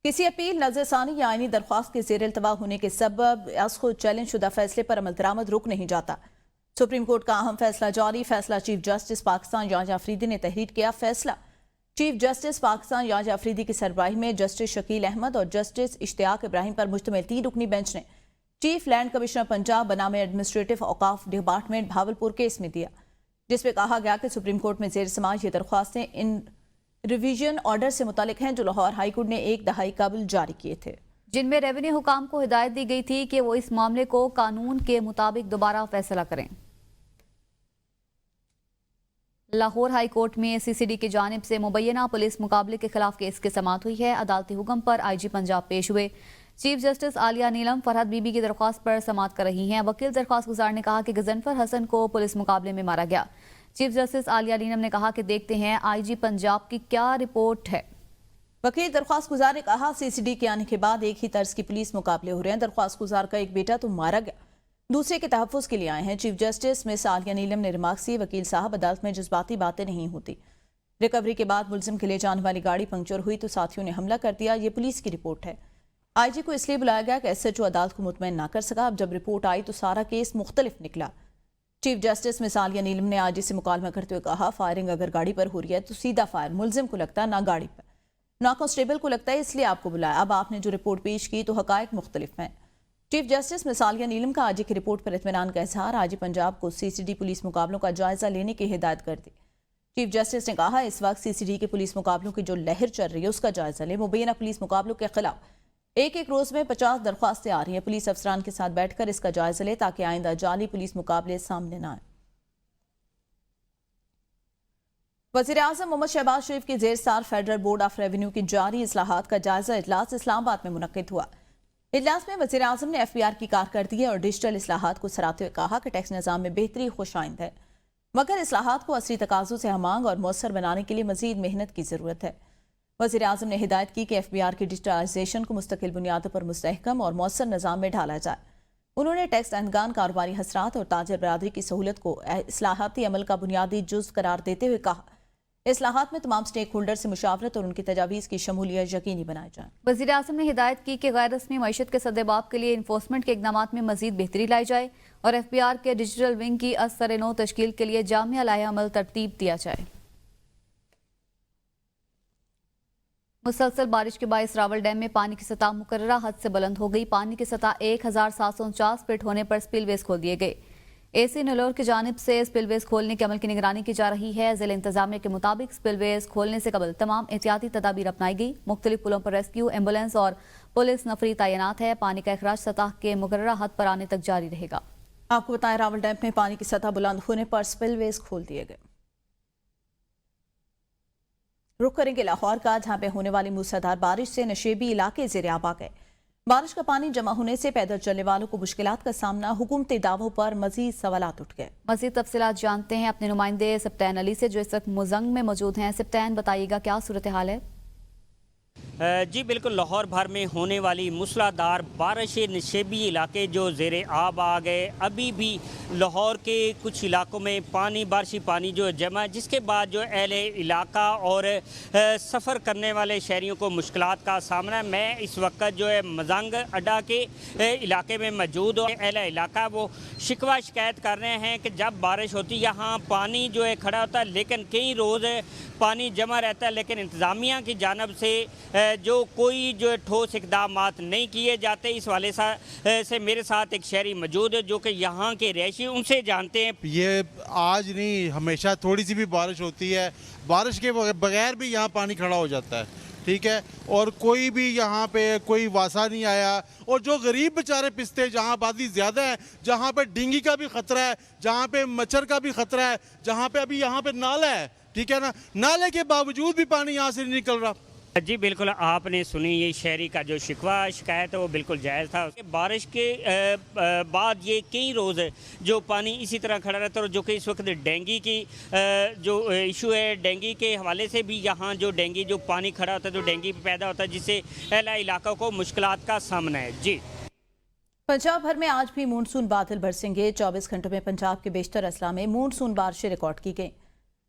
किसी अपील, नजरसानी या आईनी दरख्वास्त के जेर इल्तवा होने के सबब खुद चैलेंज शुदा फैसले पर अमल दरामद रुक नहीं जाता। सुप्रीम कोर्ट का अहम फैसला जारी। फैसला चीफ जस्टिस पाकिस्तान याज अफरीदी ने तहरीर किया। फैसला चीफ जस्टिस पाकिस्तान याज अफरीदी की सरबराही में जस्टिस शकील अहमद और जस्टिस इश्तियाक इब्राहिम पर मुश्तमिल 3 रुकनी बेंच ने चीफ लैंड कमिश्नर पंजाब बनाम एडमिनिस्ट्रेटिव औकाफ डिपार्टमेंट भावलपुर केस में दिया, जिसमें कहा गया कि सुप्रीम कोर्ट में जेर समाज ये दरख्वास्तें इन रिवीजन ऑर्डर से मुतालिक हैं जो लाहौर हाईकोर्ट ने 1 दहाई कबल जारी किए थे, जिनमें रेवेन्यू हुकाम को हिदायत दी गई थी कि वो इस मामले को कानून के मुताबिक दोबारा फैसला करें। लाहौर हाई कोर्ट में सीसीडी की जानिब से मुबैना पुलिस मुकाबले के खिलाफ केस की समाअत हुई है। अदालती हुक्म पर आईजी पंजाब पेश हुए। चीफ जस्टिस आलिया नीलम फरहत बीबी की दरख्वास्त पर समाअत कर रही हैं। वकील दरख्वास्त गुजार ने कहा कि गजनफर हसन को पुलिस मुकाबले में मारा गया। चीफ जस्टिस आलिया नीलम ने कहा कि देखते हैं आईजी पंजाब की क्या रिपोर्ट है। वकील दरख्वास्त गुजार ने कहा सीसीडी के आने के बाद एक ही तर्ज की पुलिस मुकाबले हो रहे हैं। दरख्वास्त गुजार का एक बेटा तो मारा गया, दूसरे के तहफ़्फ़ुज़ के लिए आए हैं। चीफ जस्टिस मिस आलिया नीलम ने रिमार्क सी, वकील साहब अदालत में जज्बाती बातें नहीं होती। रिकवरी के बाद मुलजिम के ले जाने वाली गाड़ी पंक्चर हुई तो साथियों ने हमला कर दिया। ये पुलिस की रिपोर्ट है। आईजी को इसलिए बुलाया गया कि एसएचओ अदालत को मुतमईन ना कर सका। अब जब रिपोर्ट आई तो सारा केस मुख्तलिफ निकला। चीफ जस्टिस मिस आलिया नीलम ने आईजी से मुकालमा करते हुए कहा, फायरिंग अगर गाड़ी पर हो रही है तो सीधा फायर मुलजिम को लगता है, ना गाड़ी पर, ना कांस्टेबल को लगता है, इसलिए आपको बुलाया। अब आपने जो रिपोर्ट पेश की तो हकायक मुख्तलिफ हैं। चीफ जस्टिस मिस आलिया नीलम का आईजी की रिपोर्ट पर इत्मीनान का इजहार। आईजी पंजाब को सीसीडी पुलिस मुकाबलों का जायजा लेने की हिदायत कर दी। चीफ जस्टिस ने कहा, इस वक्त सीसीडी के पुलिस मुकाबलों की जो लहर चल रही है उसका जायजा ले। मुबैना पुलिस मुकाबलों के खिलाफ एक रोज में 50 दरख्वास्तें आ रही हैं। पुलिस अफसरान के साथ बैठकर इसका जायजा ले ताकि आइंदा जाली पुलिस मुकाबले सामने न आए। वज़ीर आज़म मोहम्मद शहबाज शरीफ की जेर सार फेडरल बोर्ड ऑफ रेवेन्यू की जारी इस्लाहात का जायजा इजलास इस्लामाबाद में मुनक्किद हुआ। इजलास में वज़ीर आज़म ने एफबीआर की कारकर्दगी और डिजिटल इस्लाहात को सराहते हुए कहा कि टैक्स निज़ाम में बेहतरी खुशाइंद है, मगर इस्लाहात को असली तकाज़ों से हमांग और मौसर बनाने के लिए मजीद मेहनत की ज़रूरत है। वज़ीर आज़म ने हिदायत की कि एफबीआर की डिजिटलाइजेशन को मुस्तकिल बुनियादों पर मुस्तहकम और मौसर निज़ाम में ढाला जाए। उन्होंने टैक्स दहनगान, कारोबारी हसरात और ताजर बरादरी की सहूलत को इस्लाहाती अमल का बुनियादी जुज़ करार देते हुए कहा, इस्लाहात में तमाम स्टेक होल्डर से मुशावरत और उनकी तजावीज़ की शमूलियत यकीनी बनाई जाए। वज़ीर आज़म ने हिदायत की कि गैर रस्मी मईशत के सद्देबाब के लिए इन्फोर्समेंट के इक़दामात में मजीद बेहतरी लाई जाए और एफबीआर के डिजिटल विंग की असर-ए-नौ तश्कील के लिए जामिया लाहे-अमल तरतीब दिया जाए। मुसलसल बारिश के बायस रावल डैम में पानी की सतह मुकर्ररा हद से बुलंद हो गई। पानी की सतह 1749 फीट होने पर स्पिलवेज खोल दिए गए। एसी नेल्लोर की जानिब से स्पिलवेज खोलने के अमल की निगरानी की जा रही है। जिला इंतजामिया के मुताबिक स्पिलवेज खोलने से कबल तमाम एहतियाती तदाबीर अपनाई गई। मुख्तलिफ पुलों पर रेस्क्यू, एम्बुलेंस और पुलिस नफरी तैनात है। पानी का अखराज सतह के मुकर्ररा हद पर आने तक जारी रहेगा। आपको बताएं, रावल डैम में पानी की सतह बुलंद होने पर स्पिलवेज खोल दिए गए। रुख करेंगे लाहौर का, जहां पे होने वाली मूसलाधार बारिश से नशेबी इलाके ज़ेरे आब आ गए। बारिश का पानी जमा होने से पैदल चलने वालों को मुश्किलात का सामना। हुकूमती दावों पर मजीद सवालात उठ गए। मजीद तफसीलात जानते हैं अपने नुमाइंदे सप्तैन अली से, जो इस वक्त मुजंग में मौजूद हैं। सप्तैन, बताइएगा क्या सूरत हाल है? जी बिल्कुल, लाहौर भर में होने वाली मूसलाधार बारिश नशेबी इलाके जो ज़ेरे आब आ गए। अभी भी लाहौर के कुछ इलाकों में बारिशी पानी जो जमा है, जिसके बाद जो अहले इलाका और सफ़र करने वाले शहरियों को मुश्किलात का सामना है। मैं इस वक्त जो है मजंग अड्डा के इलाके में मौजूद हूँ। अहले इलाका वो शिकवा शिकायत कर रहे हैं कि जब बारिश होती यहाँ पानी जो है खड़ा होता है, लेकिन कई रोज़ पानी जमा रहता है, लेकिन इंतज़ामिया की जानब से जो कोई जो ठोस इक़दामात नहीं किए जाते। इस वाले से मेरे साथ एक शहरी मौजूद है जो कि यहाँ के रहायशी, उनसे जानते हैं। ये आज नहीं, हमेशा थोड़ी सी भी बारिश होती है, बारिश के बगैर भी यहाँ पानी खड़ा हो जाता है, ठीक है। और कोई भी यहाँ पे कोई वासा नहीं आया। और जो गरीब बेचारे पिसते, जहाँ आबादी ज़्यादा है, जहाँ पे डेंगू का भी ख़तरा है, जहाँ पे मच्छर का भी ख़तरा है, जहाँ पे अभी यहाँ पे नाला है, ठीक है ना, नाले के बावजूद भी पानी यहाँ से नहीं निकल रहा। जी बिल्कुल, आपने सुनी ये शहरी का जो शिकवा शिकायत है वो बिल्कुल जायज़ था। बारिश के बाद ये कई रोज़ जो पानी इसी तरह खड़ा रहता है और जो कि इस वक्त डेंगू की जो इशू है, डेंगू के हवाले से भी यहाँ जो डेंगू जो पानी खड़ा होता है, जो डेंगू पैदा होता है, जिससे अहला इलाकों को मुश्किलात का सामना है। जी, पंजाब भर में आज भी मानसून बादल बरसेंगे। 24 घंटों में पंजाब के बेशतर अजला में मानसून बारिशें रिकॉर्ड की गई।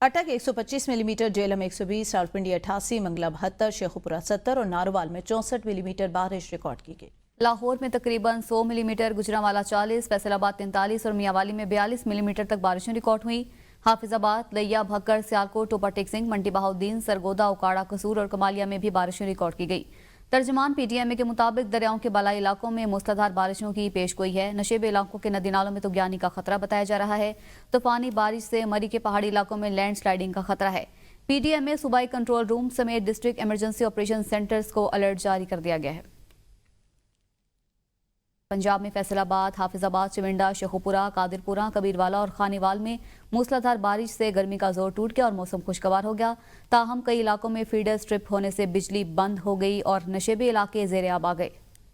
अटक 125 मिलीमीटर, जेलम 120, रावलपिंडी 88, मंगला 72, शेखुपुरा 70 और नारोवाल में 64 मिलीमीटर बारिश रिकॉर्ड की गई। लाहौर में तकरीबन 100 मिलीमीटर, गुजरांवाला 40, फैसलाबाद 43 और मियावाली में 42 मिलीमीटर तक बारिशें रिकॉर्ड हुई। हाफिजाबाद, लिया, भक्कर, सियालकोट, टोपा टेक्सिंग, मंडी बहाउद्दीन, सरगोदा, उकाड़ा, कसूर और कमालिया में भी बारिशें रिकॉर्ड की गई। तर्जमान PTMA के मुताबिक दरियाओं के बलाई इलाकों में मूसलाधार बारिशों की पेशगोई है। नशेबे इलाकों के नदी नालों में तुगयानी का खतरा बताया जा रहा है। तूफानी बारिश से मरी के पहाड़ी इलाकों में लैंड स्लाइडिंग का खतरा है। PTMA सूबाई कंट्रोल रूम समेत डिस्ट्रिक्ट इमरजेंसी ऑपरेशन सेंटर्स को अलर्ट जारी कर दिया गया है। पंजाब में फैसलाबाद, हाफिजाबाद, चिविंडा, शेखुपुरा, कादिरपुरा, कबीरवाला और खानीवाल में मूसलाधार बारिश से गर्मी का जोर टूट गया और मौसम खुशगवार हो गया। ताहम कई इलाकों में फीडर स्ट्रिप होने से बिजली बंद हो गई और नशेबी इलाके ज़ेरे आब आ गए।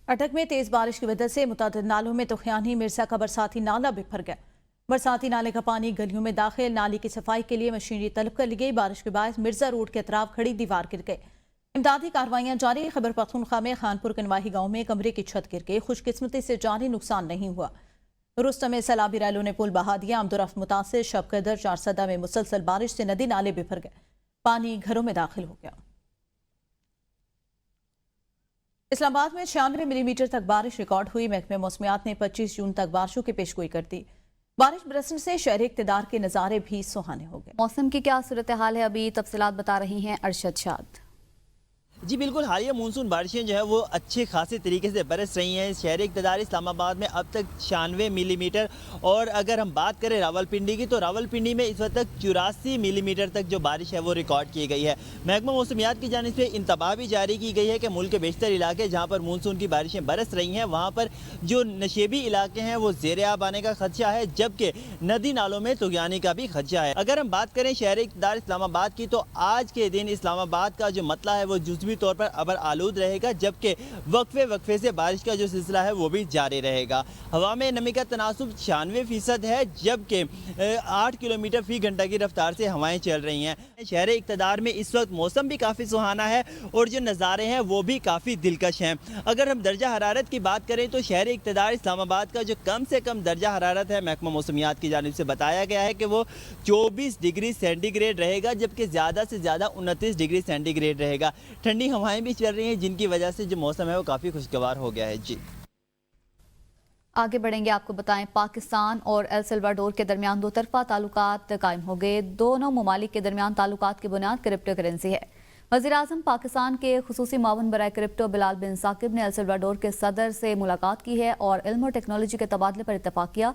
अटक में तेज बारिश की वजह से मुतादिद नालों में तुखयानी मिर्जा का बरसाती नाला बिखर गया। बरसाती नाले का पानी गलियों में दाखिल, नाली की सफाई के लिए मशीनरी तलब कर ली गई। बारिश के बाद मिर्जा रोड के अतराफ खड़ी दीवार गिर गई। इमदादी कार्रवाइयां जारी। खैबर पख्तूनख्वा में खानपुर कनवाही गांव में कमरे की छत गिर गई। खुशकिस्मती से जानी नुकसान नहीं हुआ। रुस्तम में सैलाबी रैलों ने पुल बहा दिया। आमदोरफ्त मुतासिर शबकदर, चारसदा में मुसलसल बारिश से नदी नाले बिफर गए, पानी घरों में दाखिल हो गया। इस्लामाबाद में 96 मिलीमीटर तक बारिश रिकॉर्ड हुई। महकमे मौसमियात ने 25 जून तक बारिशों की पेशगोई कर दी। बारिश बरसने से शहरी इक़्तिदार के नज़ारे भी सुहाने हो गए। मौसम की क्या सूरत हाल है, अभी तफसीलात बता रही हैं अरशद शाद। जी बिल्कुल, हालिया मानसून बारिशें जो है वो अच्छे खासे तरीके से बरस रही हैं। शहरी इक़्तिदार इस्लामाबाद में अब तक 96 मिलीमीटर, और अगर हम बात करें रावलपिंडी की तो रावलपिंडी में इस वक्त तक 84 मिलीमीटर तक जो बारिश है वो रिकॉर्ड की गई है। महकमा मौसमियात की जानिब से इंतबाह भी जारी की गई है कि मुल्क के बेशतर इलाके जहाँ पर मानसून की बारिशें बरस रही हैं वहाँ पर जो नशेबी इलाके हैं वो ज़ेरे आब आने का खदशा है, जबकि नदी नालों में तुगयानी का भी खदशा है। अगर हम बात करें शहरी इक़्तिदार इस्लामाबाद की तो आज के दिन इस्लामाबाद का जो मतला है वो जुज़वी तौर पर अबर आलूद रहेगा, जबकि वक्फे से बारिश का जो सिलसिला है वो भी जारी रहेगा। हवा में नमी का तनासुब 96% है, जबकि 8 किलोमीटर फी घंटा की रफ्तार से हवाएं चल रही हैं। शहर इक़्तिदार में इस वक्त मौसम भी काफ़ी सुहाना है और जो नज़ारे हैं वो भी काफ़ी दिलकश हैं। अगर हम दर्जा हरारत की बात करें तो शहर इक़्तिदार इस्लामाबाद का जो कम से कम दर्जा हरारत है महकमा मौसमियात की जानिब से बताया गया है कि वो 24 डिग्री सेंटीग्रेड रहेगा, जबकि ज़्यादा से ज़्यादा 29 डिग्री सेंटीग्रेड रहेगा। ठंडी हवाएं भी चल रही हैं जिनकी वजह से जो मौसम है वो काफ़ी खुशगवार हो गया है। जी आगे बढ़ेंगे, आपको बताएं पाकिस्तान और एल सल्वाडोर के दरमियान दो तरफा ताल्लुकात कायम हो गए। दोनों ममालिक के दरमियान ताल्लुकात की बुनियाद क्रिप्टो करेंसी है। वज़ीर-ए-आज़म पाकिस्तान के खुसूसी मावन बराए क्रिप्टो बिलाल बिन साकिब ने एल सल्वाडोर के सदर से मुलाकात की है और इल्म और टेक्नोलॉजी के तबादले पर इत्तफाक किया।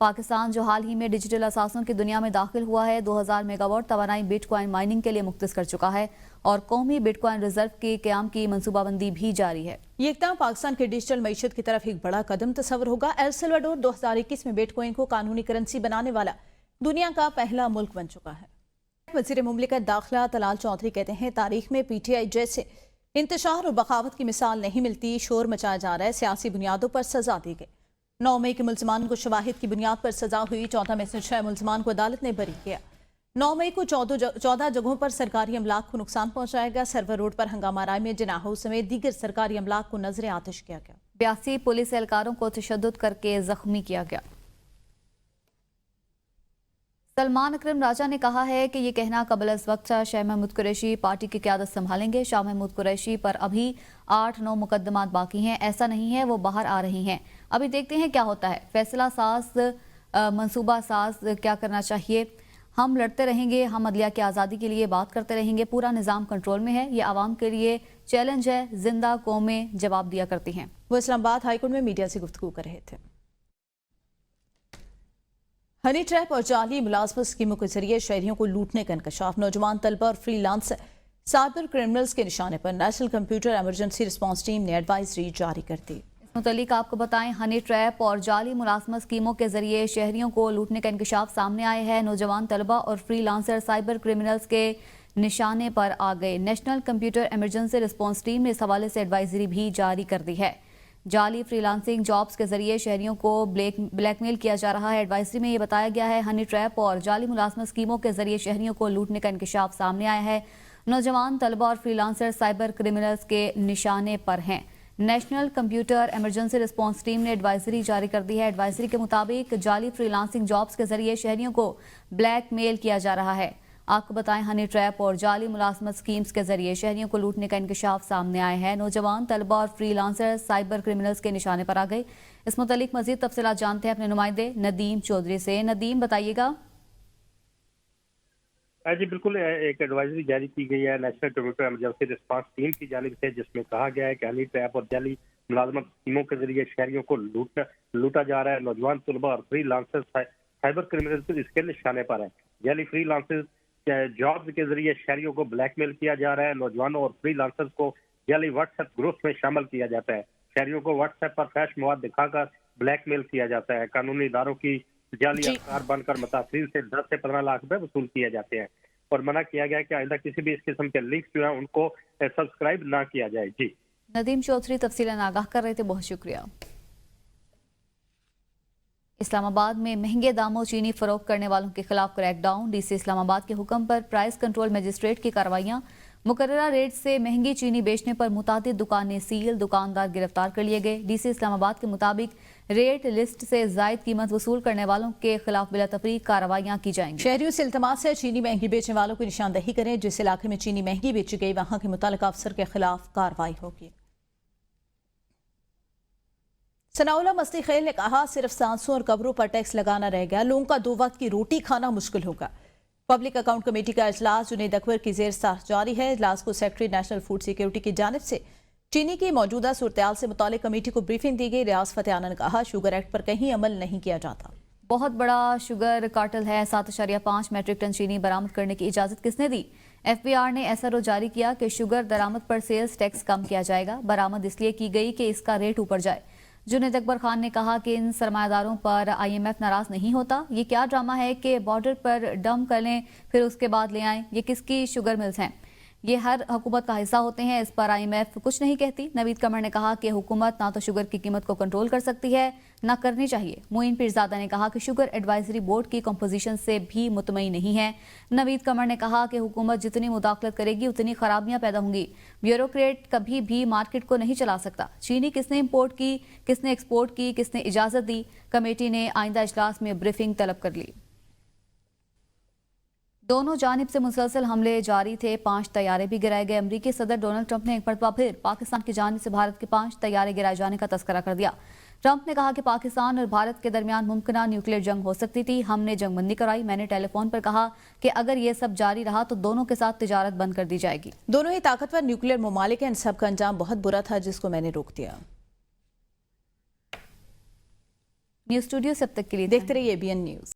पाकिस्तान जो हाल ही में डिजिटल असासों की दुनिया में दाखिल हुआ है, 2000 मेगावाट तवानाई बिटकॉइन माइनिंग के लिए मुख्तस कर चुका है और कौमी बिटकॉइन रिजर्व के क़याम की मनसूबाबंदी भी जारी है। ये इक़दाम पाकिस्तान के डिजिटल मईशत की तरफ एक बड़ा कदम तस्वर होगा। एल सल्वाडोर 2021 में बिटकॉइन को कानूनी करेंसी बनाने वाला दुनिया का पहला मुल्क बन चुका है। वज़ीर मुमलिकत दाखिला तलाल चौधरी कहते हैं, तारीख में PTI जैसे इंतशार और बगावत की मिसाल नहीं मिलती। शोर मचाया जा रहा है, सियासी बुनियादों पर सजा दी गई। 9 मई के मुल्ज़मान को शवाहिद की बुनियाद पर सजा हुई। 14 में से 6 मुल्ज़मान को अदालत ने बरी किया। 9 मई को 14 जगहों पर सरकारी अमलाक को नुकसान पहुंचाया। सर्वर रोड पर हंगामा राय में जिना हाउस समेत दीगर सरकारी अमलाक को नजर आतिश किया गया। 82 पुलिस एहलकारों को तशद्दुद करके जख्मी किया गया। सलमान अकरम राजा ने कहा है कि ये कहना कबल अज़ वक्त था शाह महमूद कुरैशी पार्टी की क़यादत संभालेंगे। शाह महमूद कुरैशी पर अभी 8-9 मुकदमात बाकी हैं। ऐसा नहीं है वो बाहर आ रही हैं, अभी देखते हैं क्या होता है। फैसला साज मंसूबा साज क्या करना चाहिए। हम लड़ते रहेंगे, हम अदलिया की आज़ादी के लिए बात करते रहेंगे। पूरा निज़ाम कंट्रोल में है, ये आवाम के लिए चैलेंज है। जिंदा कौमें जवाब दिया करती हैं। वो इस्लामाबाद हाईकोर्ट में मीडिया से गुफ्तगू कर रहे थे। हनी ट्रैप और जाली मुलाजमत स्कीमों के जरिए शहरियों को लूटने का इंकशाफ। नौजवान तलबा और फ्रीलांसर साइबर क्रिमिनल्स के निशाने पर national computer emergency response team ने एडवाइजरी जारी कर दी। इस मुतालिक आपको बताएं, हनी ट्रैप और जाली मुलाजमत स्कीमों के जरिए शहरियों को लूटने का इंकशाफ सामने आया है। नौजवान तलबा और फ्रीलांसर साइबर क्रिमिनल्स के निशाने पर आ गए। National computer emergency response team ने इस हवाले से एडवाइजरी भी जारी कर दी है। जाली फ्रीलांसिंग जॉब्स के जरिए शहरियों को ब्लैकमेल किया जा रहा है। एडवाइजरी में ये बताया गया है, हनी ट्रैप और जाली मुलाजमत स्कीमों के जरिए शहरियों को लूटने का इंकशाफ सामने आया है। नौजवान तलबा और फ्रीलांसर साइबर क्रिमिनल्स के निशाने पर हैं। National computer emergency response team ने एडवाइजरी जारी कर दी है। एडवाइजरी के मुताबिक जाली फ्रीलांसिंग जॉब्स के जरिए शहरियों को ब्लैकमेल किया जा रहा है। आपको बताएं, हनी ट्रैप और जाली मुलाजमत स्कीम्स के जरिए शहरियों को लूटने का इंकशाफ सामने आया है। नौजवान तलबा और फ्रीलांसर साइबर क्रिमिनल्स के निशाने पर आ गए। इस मुतालिक मजीद तफसीलात जानते हैं अपने नुमाइंदे नदीम चौधरी से। नदीम, बताइएगा। जी बिल्कुल, एक एडवाइजरी जारी की गई है national tomato emergency response team की जानिब से, जिसमें कहा गया है कि हनी ट्रैप और जाली मुलाजमत स्कीमों के जरिए शहरियों को लूटा जा रहा है। नौजवान तलबा और फ्री लांसर्स साइबर क्रिमिनल्स इसके निशाने पर है। जाली फ्री लांसर्स जॉब्स के जरिए शहरियों को ब्लैकमेल किया जा रहा है। नौजवानों और फ्री लांसर्स को जाली व्हाट्सएप ग्रुप्स में शामिल किया जाता है। शहरियों को व्हाट्सएप पर फैश मवाद दिखाकर ब्लैकमेल किया जाता है। कानूनी इदारों की जाली अखबार बनकर मुतासरीन से 10 से 15 लाख रुपए वसूल किए जाते हैं और मना किया गया कि आइंदा किसी भी इस किस्म के लिंक्स जो है उनको सब्सक्राइब ना किया जाए। जी नदीम चौधरी तफसीलन आगाह कर रहे थे, बहुत शुक्रिया। इस्लामाबाद में महंगे दामों चीनी फरोख्त करने वालों के खिलाफ क्रैकडाउन। डीसी इस्लामाबाद के हुक्म पर प्राइस कंट्रोल मजिस्ट्रेट की कार्रवाइयां। मुकर्ररा रेट से महंगी चीनी बेचने पर मुतादिद दुकानें सील, दुकानदार गिरफ्तार कर लिए गए। डीसी इस्लामाबाद के मुताबिक रेट लिस्ट से जायद कीमत वसूल करने वालों के खिलाफ बिला तफरीक कार्रवाइयां की जाएंगी। शहरियों से इल्तमास है चीनी महंगी बेचने वालों की निशानदेही करें। जिस इलाके में चीनी महंगी बेची गई वहां के मुतल्लिका अफसर के खिलाफ कार्रवाई होगी। सनाउल्लाह मस्ती खेल ने कहा, सिर्फ सांसों और कब्रों पर टैक्स लगाना रह गया, लोगों का 2 वक्त की रोटी खाना मुश्किल होगा। पब्लिक अकाउंट कमेटी का इजलास जुनैद अकबर की जेर साख जारी है। इजलास को सेक्रेटरी नेशनल फूड सिक्योरिटी की जानिब से चीनी की मौजूदा सूरत-ए-हाल से मुतालिक कमेटी को ब्रीफिंग दी गई। रियाज फतेह आना ने कहा, शुगर एक्ट पर कहीं अमल नहीं किया जाता। बहुत बड़ा शुगर कार्टल है। 7.5 मैट्रिक टन चीनी बरामद करने की इजाजत किसने दी? FBR ने SRO जारी किया कि शुगर दरामद पर सेल्स टैक्स कम किया जाएगा। बरामद इसलिए की गई कि इसका रेट ऊपर जाए। जुनैद अकबर खान ने कहा कि इन सरमायादारों पर IMF नाराज नहीं होता। ये क्या ड्रामा है कि बॉर्डर पर डंप कर लें फिर उसके बाद ले आएं? ये किसकी शुगर मिल्स हैं? ये हर हुकूमत का हिस्सा होते हैं। इस पर IMF कुछ नहीं कहती। नवीद कमर ने कहा कि हुकूमत ना तो शुगर की कीमत को कंट्रोल कर सकती है, ना करनी चाहिए। मोइन पीरजादा ने कहा कि शुगर एडवाइजरी बोर्ड की कंपोजिशन से भी मुतमईन नहीं है। नवीद कमर ने कहा कि हुकूमत जितनी मुदाखलत करेगी उतनी खराबियां पैदा होंगी। ब्यूरोक्रेट कभी भी मार्केट को नहीं चला सकता। चीनी किसने इम्पोर्ट की, किसने एक्सपोर्ट की, किसने इजाजत दी? कमेटी ने आइंदा इजलास में ब्रीफिंग तलब कर ली। दोनों जानिब से मुसलसल हमले जारी थे। 5 तैयारे भी गिराए गए। अमरीकी सदर डोनाल्ड ट्रंप ने एक मरतबा फिर पाकिस्तान की जानिब से भारत के 5 तैयारे गिराए जाने का तस्करा कर दिया। ट्रंप ने कहा कि पाकिस्तान और भारत के दरमियान मुमकिन न्यूक्लियर जंग हो सकती थी। हमने जंगबंदी कराई। मैंने टेलीफोन पर कहा कि अगर ये सब जारी रहा तो दोनों के साथ तिजारत बंद कर दी जाएगी। दोनों ही ताकतवर न्यूक्लियर ममालिक हैं। इन सब का अंजाम बहुत बुरा था जिसको मैंने रोक दिया। न्यूज़ स्टूडियो से अब तक के लिए देखते रहिए ABN न्यूज।